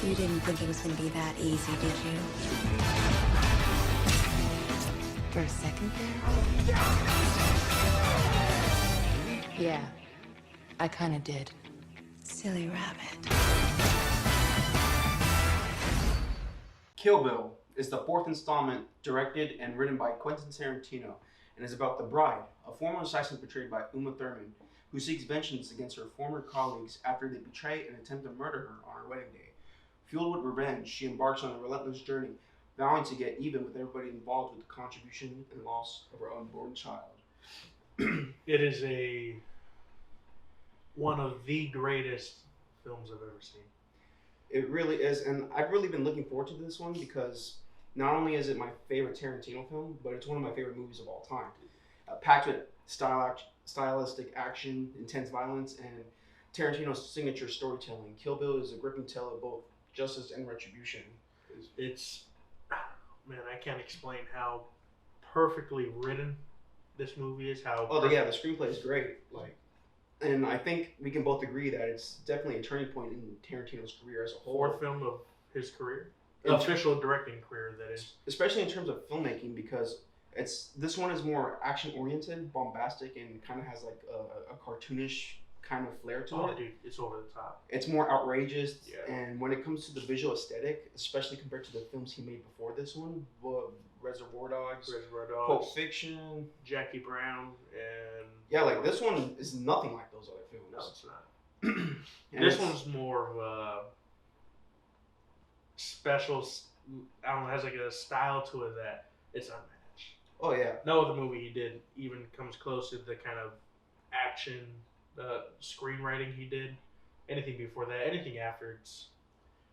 You didn't think it was gonna be that easy, did you? For a second there? Yeah, I kinda did. Silly rabbit. Kill Bill is the fourth installment directed and written by Quentin Tarantino and is about the bride, a former assassin portrayed by Uma Thurman, who seeks vengeance against her former colleagues after they betray and attempt to murder her on her wedding day. Fueled with revenge, she embarks on a relentless journey, vowing to get even with everybody involved with the contribution and loss of her unborn child. It is one of the greatest films I've ever seen. It really is, and I've really been looking forward to this one because not only is it my favorite Tarantino film, but it's one of my favorite movies of all time. Packed with stylistic action, intense violence, and Tarantino's signature storytelling. Kill Bill is a gripping tale of both justice and retribution. It's, man, I can't explain how perfectly written this movie is. The screenplay is great. And I think we can both agree that it's definitely a turning point in Tarantino's career as a whole. Fourth film of his career, official directing career, that is. Especially in terms of filmmaking, because this one is more action oriented, bombastic, and kind of has like a cartoonish kind of flair to it. Dude, it's over the top. It's more outrageous, yeah. And when it comes to the visual aesthetic, especially compared to the films he made before this one, Reservoir Dogs, Pulp Fiction, Jackie Brown, and yeah, this one is nothing like those other films. No, it's not. This one's more of a special. I don't know, has like a style to it that it's unmatched. Oh yeah. No other movie he did even comes close to the kind of action, the screenwriting he did. Anything before that, anything after,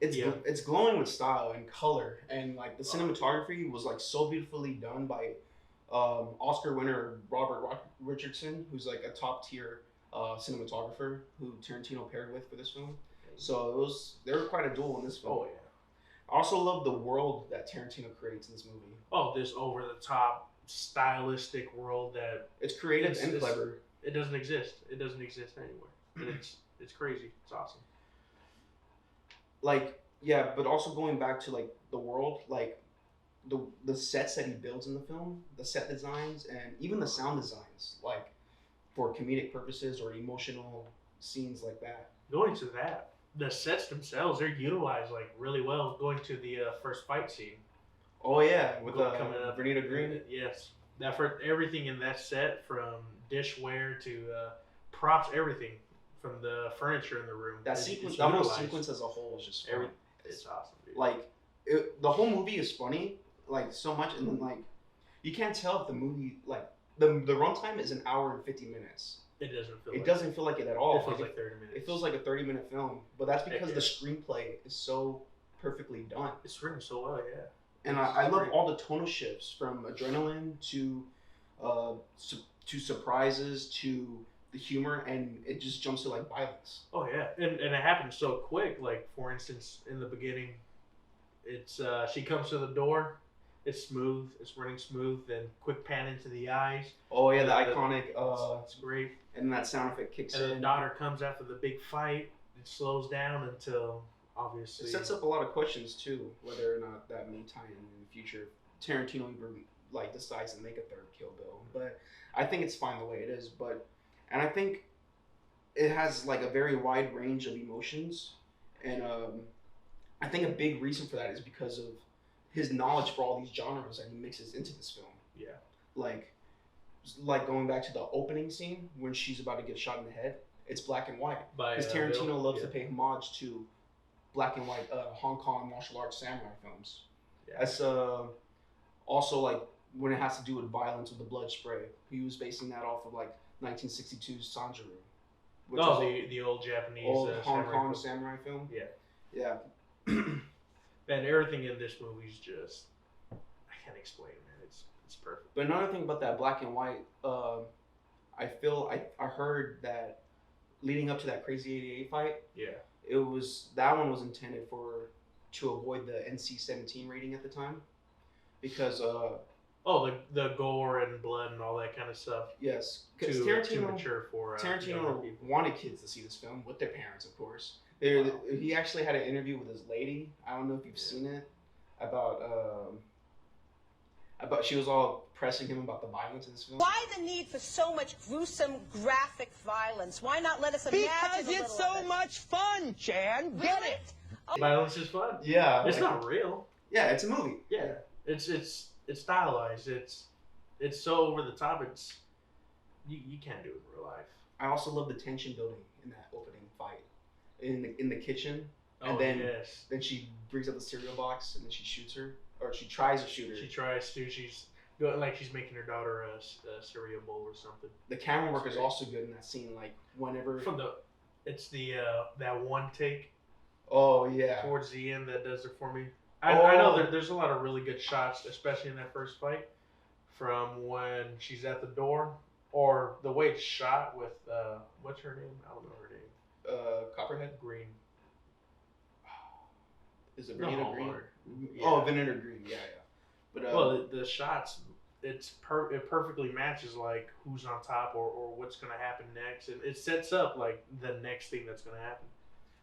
it's glowing with style and color, and like the cinematography was like so beautifully done by Oscar winner Robert Richardson, who's like a top tier cinematographer who Tarantino paired with for this film. So they were quite a duel in this film. Oh yeah. I also love the world that Tarantino creates in this movie. Oh, this over the top stylistic world that it's creative and clever. It doesn't exist. It doesn't exist anywhere. And it's crazy. It's awesome. But also going back to like the world, like the sets that he builds in the film, the set designs, and even the sound designs, like for comedic purposes or emotional scenes like that. Going to that, the sets themselves, they're utilized like really well. Going to the first fight scene. Oh yeah, with coming up, Vernita Green. Yes, that for everything in that set, from dishware to props, everything. From the furniture in the room. That whole sequence as a whole is just fun. It's awesome, dude. The whole movie is funny, so much, and then you can't tell if the movie the runtime is an hour and 50 minutes. It doesn't feel. It doesn't feel like it at all. It feels like 30 minutes. It feels like a 30-minute film, but that's because the screenplay is so perfectly done. It's written so well, yeah. And I love all the tonal shifts from adrenaline to surprises to the humor, and it just jumps to violence. Oh yeah, and it happens so quick. Like for instance, in the beginning, it's she comes to the door. It's smooth. It's running smooth. Then quick pan into the eyes. Oh yeah, the iconic. It's great. And that sound effect kicks in. And the daughter comes after the big fight. It slows down until obviously. It sets up a lot of questions too, whether or not that may tie in the future. Tarantino even decides to make a third Kill Bill, but I think it's fine the way it is. And I think it has a very wide range of emotions, and I think a big reason for that is because of his knowledge for all these genres that he mixes into this film. Yeah. Like going back to the opening scene when she's about to get shot in the head, it's black and white. Because Tarantino loves to pay homage to black and white Hong Kong martial arts samurai films. Yeah. That's also when it has to do with violence with the blood spray. He was basing that off of 1962's Sanjuro. The old Japanese Hong Kong samurai film. Yeah. Yeah. And everything in this movie is just, I can't explain, man. It's perfect. But another thing about that black and white, I heard that leading up to that Crazy 88 fight, that one was intended to avoid the NC-17 rating at the time, because the gore and blood and all that kind of stuff. Yes, because too mature for Tarantino wanted kids to see this film with their parents, of course. He actually had an interview with his lady. I don't know if you've seen it about she was all pressing him about the violence in this film. Why the need for so much gruesome, graphic violence? Why not let us imagine Because it's so much fun, Jan. Get it? Violence is fun. Yeah, It's like- not real. Yeah, it's a movie. Yeah, it's stylized. It's so over the top. It's you can't do it in real life. I also love the tension building in that opening fight in the kitchen, Oh and then yes, then she brings up the cereal box and then she shoots her, or she tries to shoot her. she tries to. She's going like she's making her daughter a cereal bowl or something. The camera work is also good in that scene. Like whenever. It's the that one take Oh yeah. towards the end that does it for me. I know Oh. there's a lot of really good shots, especially in that first fight, from when she's at the door, or the way it's shot with what's her name? I don't know her name. Copperhead. Green. Is it No, Vanilla Green? Lord. Oh, Yeah. Vanilla Green. Yeah, yeah. But Well, the shots, it perfectly matches like who's on top or what's gonna happen next, and it sets up like the next thing that's gonna happen.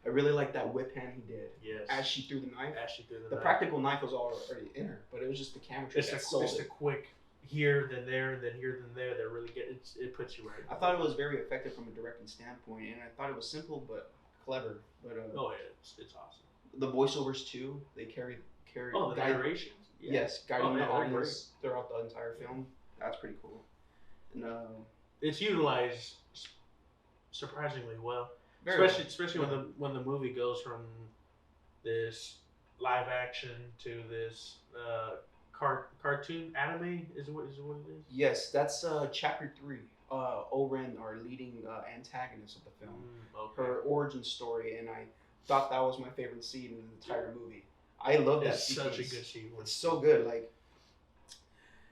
I really like that whip hand he did. Yes. As she threw the knife. As she threw The knife. practical knife was already in her, but it was just the camera trick It's that the sold it's the it. quick here, then there, then here, then there. That really it puts you right. I thought it was very effective from a directing standpoint, and I thought it was simple but clever. But Oh yeah, it's awesome. the voiceovers too, they carry Oh, the guide- narrations. Yeah. Yes, guiding Oh, the yeah, they're audience throughout the entire film. That's pretty cool. And It's utilized surprisingly well, very especially when the movie goes from this live action to this cartoon anime is what it is. Yes, that's chapter 3. Oren, our leading antagonist of the film, Okay. her origin story, and I thought that was my favorite scene in the entire movie. I love that It's sequence. such a good sequence. It's so good. Like,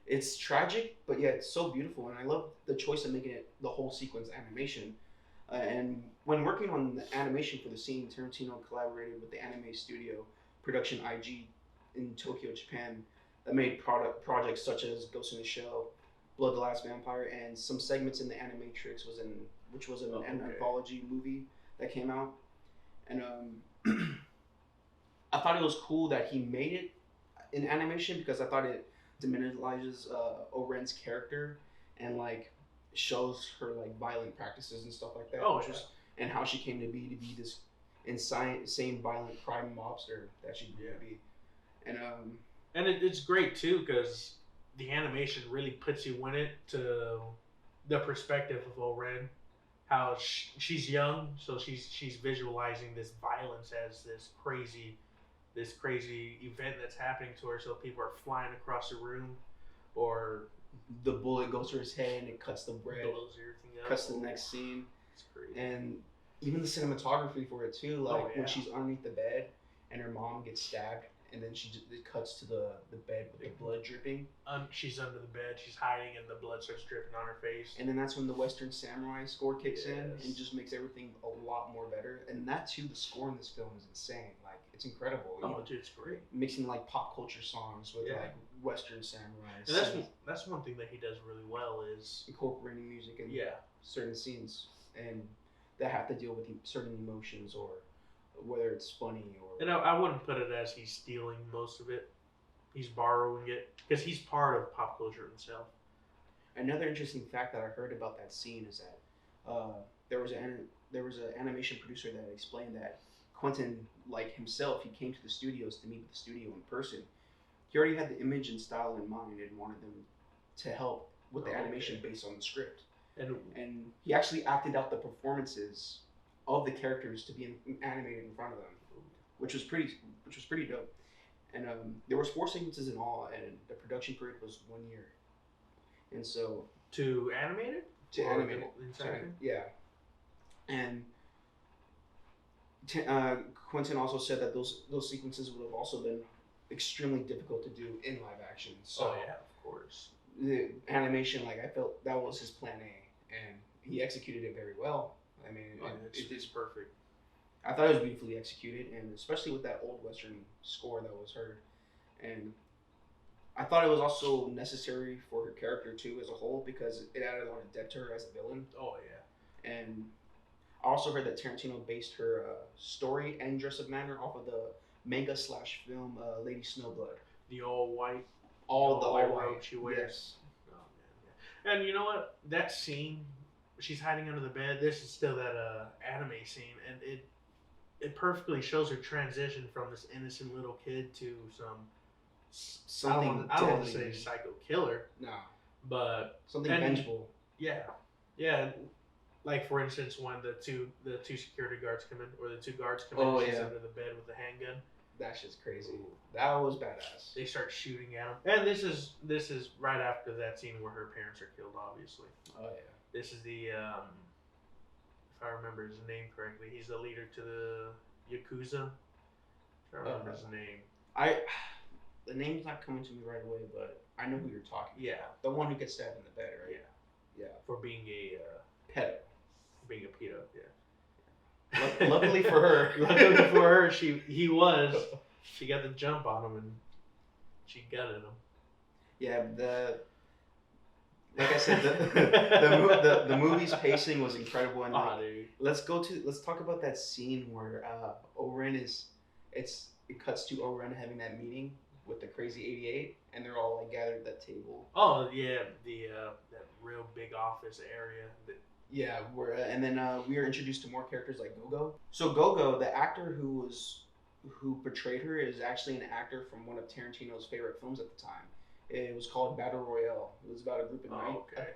it's tragic, but yet it's so beautiful, and I love the choice of making it the whole sequence animation. And when working on the animation for the scene, Tarantino collaborated with the anime studio Production IG in Tokyo, Japan, that made projects such as Ghost in the Shell, Blood the Last Vampire, and some segments in the Animatrix which was an anthology movie that came out. And I thought it was cool that he made it in animation because I thought it diminishes Oren's character and like shows her like violent practices and stuff like that. Oh, which yeah. was, and how she came to be this insane violent crime mobster that she grew to be. And it's great too because the animation really puts you in it to the perspective of Oren, how she's young, so she's visualizing this violence as this crazy event that's happening to her. So people are flying across the room, or the bullet goes through his head and it cuts the bread, blows everything up. cuts to the next scene. It's crazy. And even the cinematography for it too, like Oh, yeah. when she's underneath the bed and her mom gets stabbed, and then it cuts to the bed with the blood dripping, She's under the bed, she's hiding, and the blood starts dripping on her face. and then that's when the Western Samurai score kicks in Yes. and just makes everything a lot more better. And that too, the score in this film is insane. Like it's incredible. You Oh, know, dude, it's great. mixing like pop culture songs with Yeah. like Western Samurai, And that's one thing that he does really well is incorporating music in yeah. certain scenes and that have to deal with certain emotions, or whether it's funny or And I wouldn't put it as he's stealing most of it. He's borrowing it because he's part of pop culture himself. Another interesting fact that I heard about that scene is that there was an animation producer that explained that Quentin, like himself, he came to the studios to meet with the studio in person. He already had the image and style in mind and wanted them to help with the Oh, animation okay. based on the script. And And he actually acted out the performances of the characters to be animated in front of them, which was pretty dope. And there was 4 sequences in all, and the production period was 1 year. And so to animate it? to Or animate the it, entire thing? yeah. And Quentin also said that those sequences would have also been extremely difficult to do in live action. So Oh yeah, of course. the animation, like I felt that was his plan A, and he executed it very well. I mean, It's perfect. I thought it was beautifully executed, and especially with that old Western score that was heard. And I thought it was also necessary for her character too as a whole, because it added a lot of depth to her as a villain. Oh yeah. And I also heard that Tarantino based her story and dress up manner off of the manga / film Lady Snowblood. The all white, All the the white all robe white she wears. Yes. Oh man, yeah. And you know what? That scene, she's hiding under the bed. This is still that anime scene, and it perfectly shows her transition from this innocent little kid to Something I don't want to say deadly. psycho killer, No. but Something And- vengeful. yeah. Like for instance, when the two security guards come in, or the two guards come Oh, in, she's yeah. under the bed with a handgun. That shit's crazy. That was badass. They start shooting at him, and this is right after that scene where her parents are killed. Obviously, Oh yeah. this is the if I remember his name correctly, he's the leader to the Yakuza. If I remember his name. The name's not coming to me right away, but I know who you're talking Yeah, about. The one who gets stabbed in the bed, right? Yeah. for being a Pedo. pedo. Yeah. Luckily for her. Luckily for her, she got the jump on him and she gutted him. Yeah, like I said, the movie's pacing was incredible, and like, Dude. let's talk about that scene where Oren it cuts to Oren having that meeting with the crazy 88, and they're all like gathered at that table. Oh yeah, that real big office area. Yeah, and then we are introduced to more characters like Gogo. So Gogo, the actor who portrayed her, is actually an actor from one of Tarantino's favorite films at the time. It was called Battle Royale. It was about a group of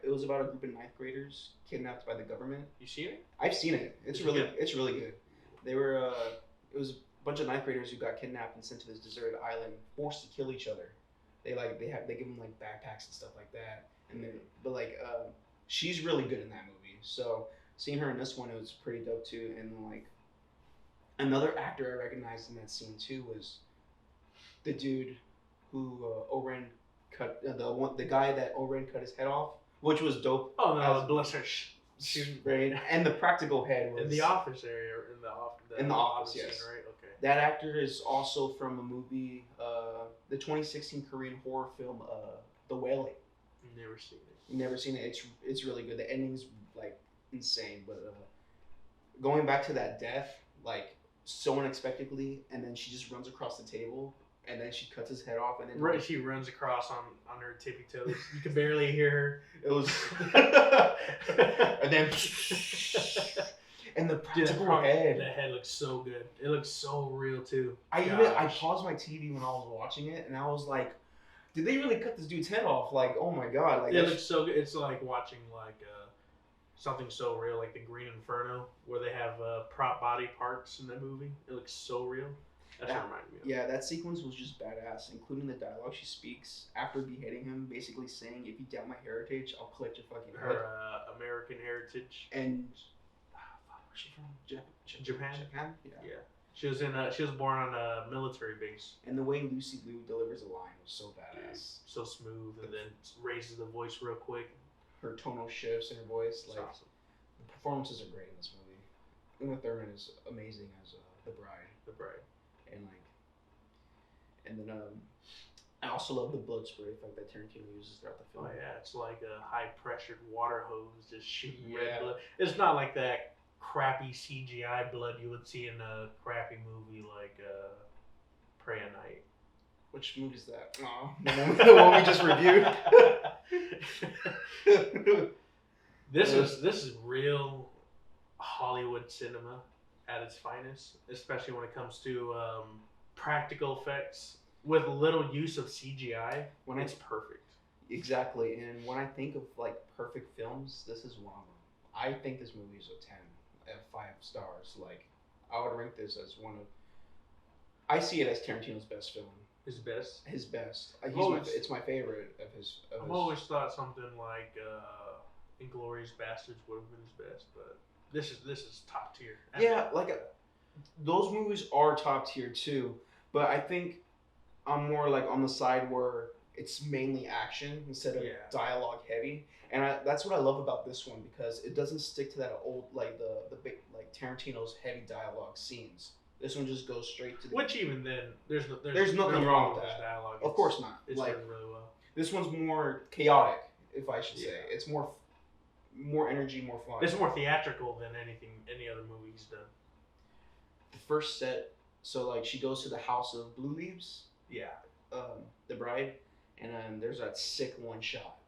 It was about a group of ninth graders kidnapped by the government. You seen it? I've seen it. It's really good. They were it was a bunch of ninth graders who got kidnapped and sent to this deserted island, forced to kill each other. They give them like backpacks and stuff like that. And she's really good in that movie. So seeing her in this one, it was pretty dope too. And like another actor I recognized in that scene too was the dude who Oren cut the guy that Oren cut his head off, which was dope. Oh no, As- bless her. She's Right, and the practical head was in the office area, or in the office, scene, yes. right? Okay. That actor is also from a movie, the 2016 Korean horror film, The Wailing. Never seen it. You've never seen it? It's really good. The ending's like insane, but going back to that death, like so unexpectedly, and then she just runs across the table, and then she cuts his head off, and then Right, she runs across on her tippy toes. You can barely hear her. it was, and then and the Dude, practical head. That head looks so good. It looks so real too. I Gosh. paused my TV when I was watching it, and I was like, did they really cut this dude's head off? Like, oh my god! Like, It looks so good. It's like watching something so real, like the Green Inferno, where they have prop body parts in that movie. It looks so real. That's what it reminded me of. yeah, that sequence was just badass, including the dialogue she speaks after beheading him, basically saying, "If you doubt my heritage, I'll collect your fucking head." Her American heritage. And where's she from? Japan? Japan. Yeah. Yeah. She was born on a military base. And the way Lucy Liu delivers a line was so badass. So smooth, and then raises the voice real quick. Her tonal shifts in her voice, It's like awesome. the performances are great in this movie. Uma Thurman is amazing as the bride, The bride. and then I also love the blood spray effect that Tarantino uses throughout the film. Oh yeah, it's like a high pressured water hose just shooting Yeah. red blood. It's not like that crappy CGI blood you would see in a crappy movie like Prey at Night. Which movie is that? Oh, the one we just reviewed. This is real Hollywood cinema at its finest, especially when it comes to practical effects with little use of CGI. When It's perfect. Exactly, and when I think of like perfect films, this is one of them. I think this movie is a 10 out of 5 stars. Like, I would rank this as one of. I see it as Tarantino's best film. His best. His best. It's my favorite of his. I've always thought something like Inglourious Bastards would have been his best, but this is top tier. Yeah, those movies are top tier too, but I think I'm more like on the side where it's mainly action instead of Yeah. dialogue heavy, and that's what I love about this one because it doesn't stick to that old like the big like Tarantino's heavy dialogue scenes. This one just goes straight to the. Which even then, there's nothing wrong with this that. dialogue. Of course not. It's Like, written really well. this one's more chaotic, if I should say. Yeah. It's more more energy, more fun. It's more theatrical than any other movie he's done. The first set, so like she goes to the house of Blue Leaves, Yeah. the bride, and there's that sick one shot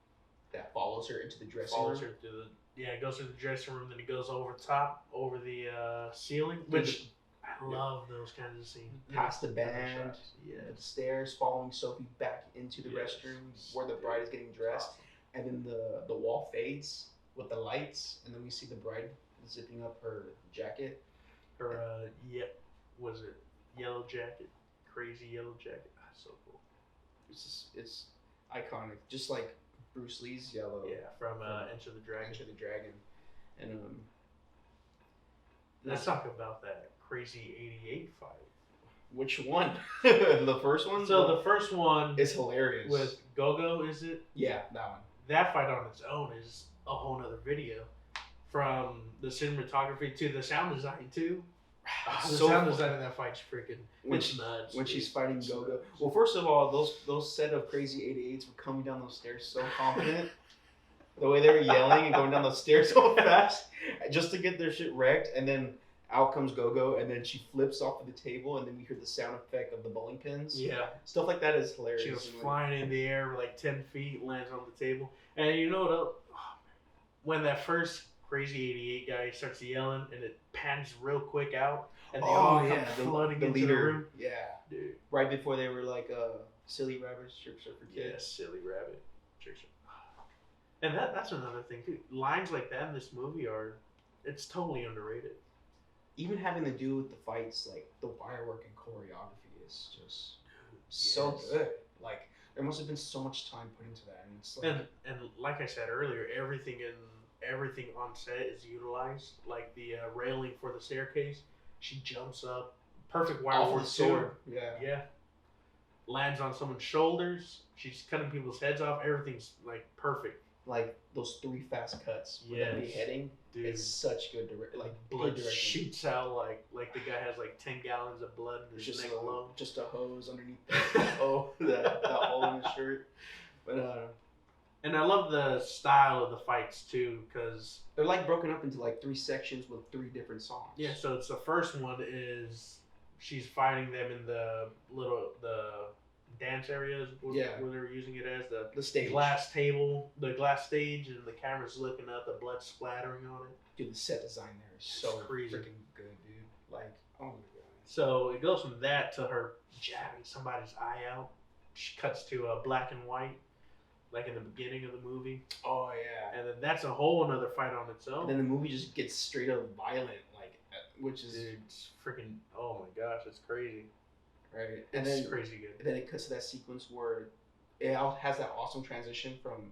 that follows her into the dressing Follows room. her through it goes through the dressing room, then it goes over top, over the ceiling, which I love those kinds of scenes. Past the Kinds of band, shots. the stairs, following Sophie back into the Yes. restroom where the bride is getting dressed, and then the wall fades with the lights, and then we see the bride zipping up her jacket. Her was it yellow jacket? Crazy yellow jacket. Ah, so cool. It's iconic, just like Bruce Lee's yellow. Yeah, from Enter the Dragon. Enter the Dragon, and Let's talk about that crazy '88 fight. which one? The first one. So the first one is hilarious. with Gogo, is it? yeah, that one. That fight on its own is a whole nother video. From the cinematography to the sound design too. The So sound fun. design in that fight's freaking When it's she- nuts. when dude. she's fighting It's Gogo. nuts. Well, first of all, those set of crazy 88s were coming down those stairs so confident. The way they were yelling and going down those stairs so fast, just to get their shit wrecked, and then out comes Gogo, and then she flips off of the table, and then we hear the sound effect of the bowling pins. Yeah. Stuff like that is hilarious. She was And, like, flying in the air like 10 feet, lands on the table. And you know what else? When that first crazy 88 guy starts yelling and it pans real quick out and they all come flooding the into leader. the room. Yeah, Dude. right before they were like silly rabbits, tricks are for kids. Yeah, silly rabbit. And that's another thing too. Lines like that in this movie it's totally underrated. Even having to do with the fights, like the wire work and choreography is just so Yes. good. Like there must have been so much time put into that, and it's like And like I said earlier, everything on set is utilized. Like the railing for the staircase, she jumps up, perfect wire off work the sword. too. Yeah. Yeah, lands on someone's shoulders. She's cutting people's heads off. Everything's like perfect. Like those 3 fast cuts with them Yes. beheading. Dude, It's such good like blood good direction. shoots out like the guy has like 10 gallons of blood in There's his just neck alone. just a hose underneath that hole in his shirt. But And I love the style of the fights too, because they're like broken up into like 3 sections with 3 different songs. yeah. So it's the first one is she's fighting them in the dance areas. Yeah. Where they're using it as The stage. glass table, the glass stage, and the camera's looking up, the blood splattering on it. Dude, the set design there is so crazy. freaking good, dude. Like, oh my god. So it goes from that to her jabbing somebody's eye out. She cuts to black and white, like in the beginning of the movie, Oh yeah. and then that's a whole another fight on its own. And then the movie just gets straight up violent, like, which is Dude, it's freaking! Oh my gosh, it's crazy. right. And It's then crazy good. then it cuts to that sequence where it has that awesome transition from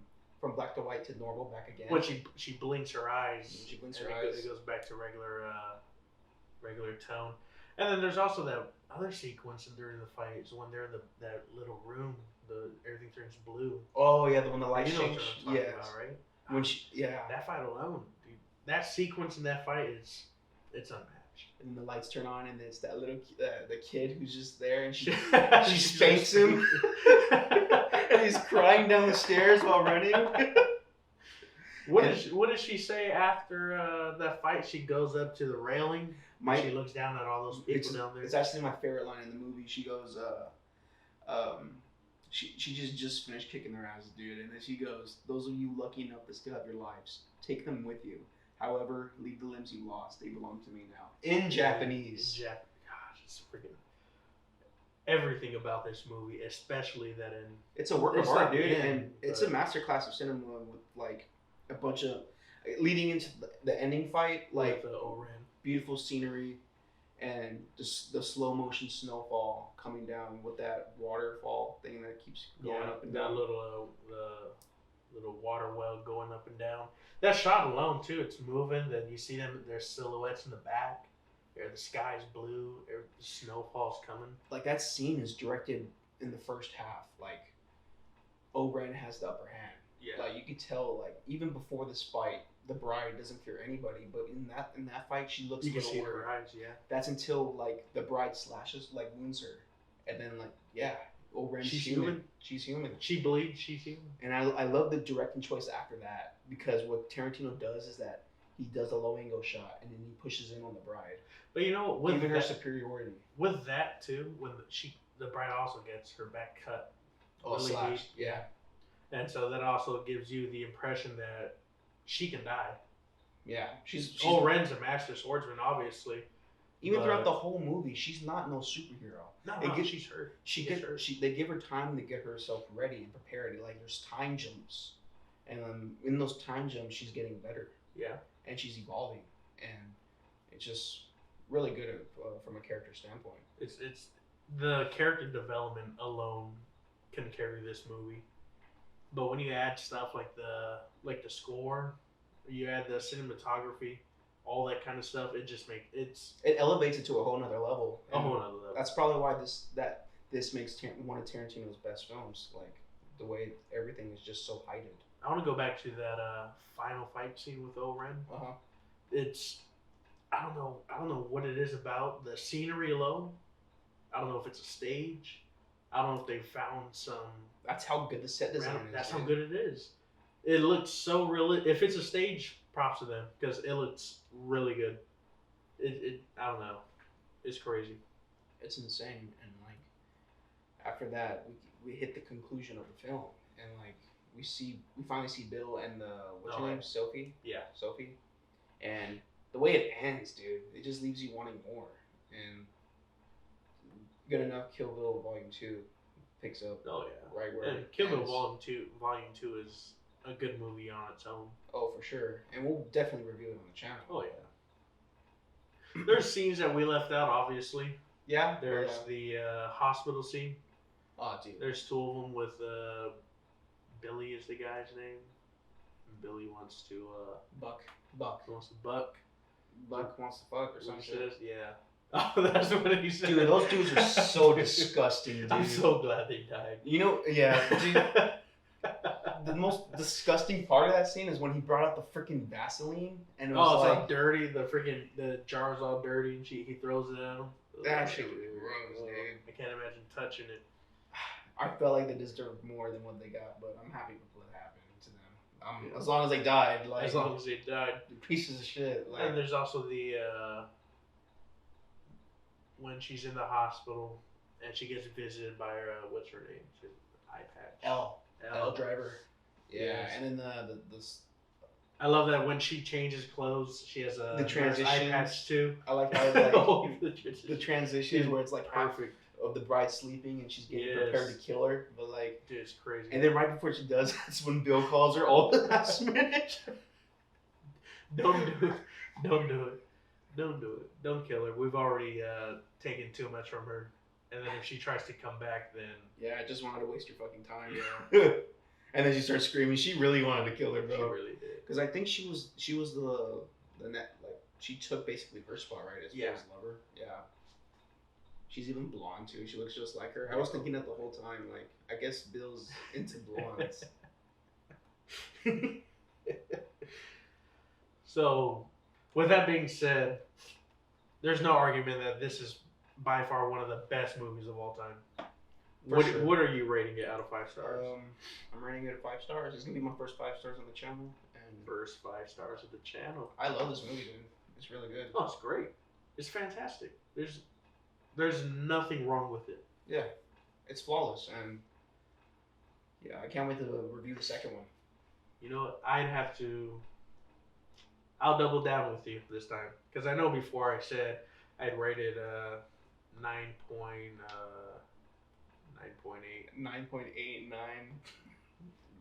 black to white to normal back again. When she blinks her eyes, She blinks and her it eyes. goes back to regular tone. And then there's also that other sequence during the fight is when they're in that little room. Everything turns blue. Oh yeah, the one the lights You know change. what I'm talking Yeah. about, right? When she That fight alone, dude. That sequence in that fight it's unmatched. and the lights turn on, and it's that little the kid who's just there, and she she spanks him, and he's crying down the stairs while running. What did she say after that fight? She goes up to the railing. She looks down at all those people down there. It's actually my favorite line in the movie. She goes, she just finished kicking their ass, dude, and then she goes, "Those of you lucky enough to still have your lives, take them with you. However, leave the limbs you lost. They belong to me now." In Japanese. Gosh, it's freaking everything about this movie, especially that in It's a work of It's art, not dude, the end, and it's a but- masterclass of cinema with like a bunch of leading into the ending fight, like with the Oren. beautiful scenery and just the slow motion snowfall coming down with that waterfall thing that keeps going up and that down. little water well going up and down. That shot alone too, it's moving. Then you see them, their silhouettes in the back. The sky's blue. The snowfall's coming. Like that scene is directed in the first half. Like Oren has the upper hand. Yeah. Like you could tell, like even before this fight, the bride doesn't fear anybody. But in that fight, she looks You a can little see worried. her eyes. Yeah. That's until like the bride slashes, like wounds her, and then like yeah, Oren's She's human. human. She's human. She bleeds. She's human. And I love the directing choice after that, because what Tarantino does is that he does a low angle shot and then he pushes in on the bride, But you know, with giving her that, superiority. with that too, when the bride also gets her back cut really deep, Yeah. and so that also gives you the impression that she can die. Yeah. She's Ren's a master swordsman, obviously. even throughout but- the whole movie, she's not no superhero. No, It she's hurt. They give her time to get herself ready and prepared. Like there's time jumps, and in those time jumps, she's getting better Yeah. and she's evolving, and it's just really good from a character standpoint. It's the character development alone can carry this movie, but when you add stuff like the score, you add the cinematography, all that kind of stuff, it just It elevates it to a whole nother level. a and whole other level. That's probably why this makes one of Tarantino's best films. Like the way everything is just so heightened. I want to go back to that final fight scene with Oren. It's I don't know what it is about the scenery alone. I don't know if it's a stage. I don't know if they found some. That's how good the set design is. That's how dude. good it is. It looks so real. If it's a stage, props to them because it looks really good. It I don't know. It's crazy. It's insane, and like after that, we hit the conclusion of the film, and like we finally see Bill and what's her name, Sophie. Yeah. Sophie, and the way it ends, dude, it just leaves you wanting more. And Good Enough, Kill Bill Volume 2 picks up Oh yeah. right where And it Kill Bill ends. Volume 2 is a good movie on its own. Oh, for sure, and we'll definitely review it on the channel. Oh yeah. There's scenes that we left out, obviously. Yeah, There's the hospital scene. oh, dude, There's two of them with Billy is the guy's name. Billy wants to Buck wants to buck. wants to fuck or What something. he says, yeah. Oh, that's what he said. Dude, those dudes are so disgusting, dude. I'm so glad they died. You know, yeah, dude. The most disgusting part of that scene is when he brought out the freaking Vaseline, and it was Oh, it's like all dirty. The jar's all dirty, and he throws it at him. that shit was gross, dude. I can't imagine touching it. I felt like they deserved more than what they got, but I'm happy with what happened to them. As long as they died, like As long as they died. pieces of shit. Like, And there's also the when she's in the hospital and she gets visited by her what's her name? She's eye patch. L driver. Yeah, Yes. and then the I love that when she changes clothes, she has a The nurse eye transitions. patch too. I like how like Oh, the the transitions where it's like half perfect. of the bride sleeping and she's getting Yes. prepared to kill her, but like. Dude, it's crazy. And then right before she does, that's when Bill calls her all the last minute. Don't do it. Don't do it. Don't do it. Don't kill her. We've already taken too much from her. And then if she tries to come back, then Yeah, I just wanted to waste your fucking time, yeah. And then she starts screaming. She really wanted to kill her, she bro. really did. Because I think she was the net, like she took basically her spot, right? As Yeah. Bill's lover. Yeah. She's even blonde too. She looks just like her. I was thinking that the whole time. Like, I guess Bill's into blondes. So, with that being said, there's no argument that this is by far one of the best movies of all time. For What, sure. what are you rating it out of 5 stars? I'm rating it 5 stars. It's gonna be my first 5 stars on the channel, and First 5 stars of the channel. I love this movie, dude. It's really good. Oh, it's great. It's fantastic. There's nothing wrong with it. Yeah, it's flawless, and yeah, I can't wait to review the second one. You know what? I'll double down with you this time. Because I know before I said I'd rated 9.8. 9.89,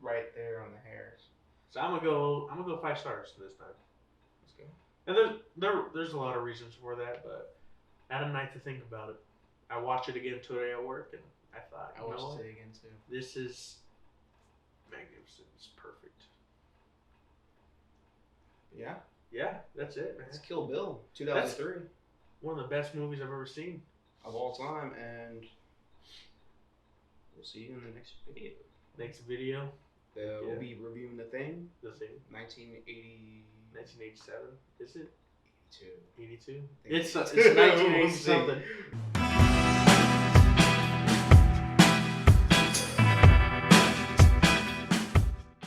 right there on the hairs. So I'm gonna go 5 stars this time. Let's go. And there's a lot of reasons for that, but I had a night to think about it. I watched it again today at work, and I thought, I you know watched what? it again too. This is magnificent. It's perfect. Yeah, Yeah, that's it, man. it's Kill Bill, 2003 One of the best movies I've ever seen. of all time, and we'll see you in the next video. Next video, We'll be reviewing The Thing, the thing, 1982. 1987. Is it 82? think It's it's 1980 We'll see. something.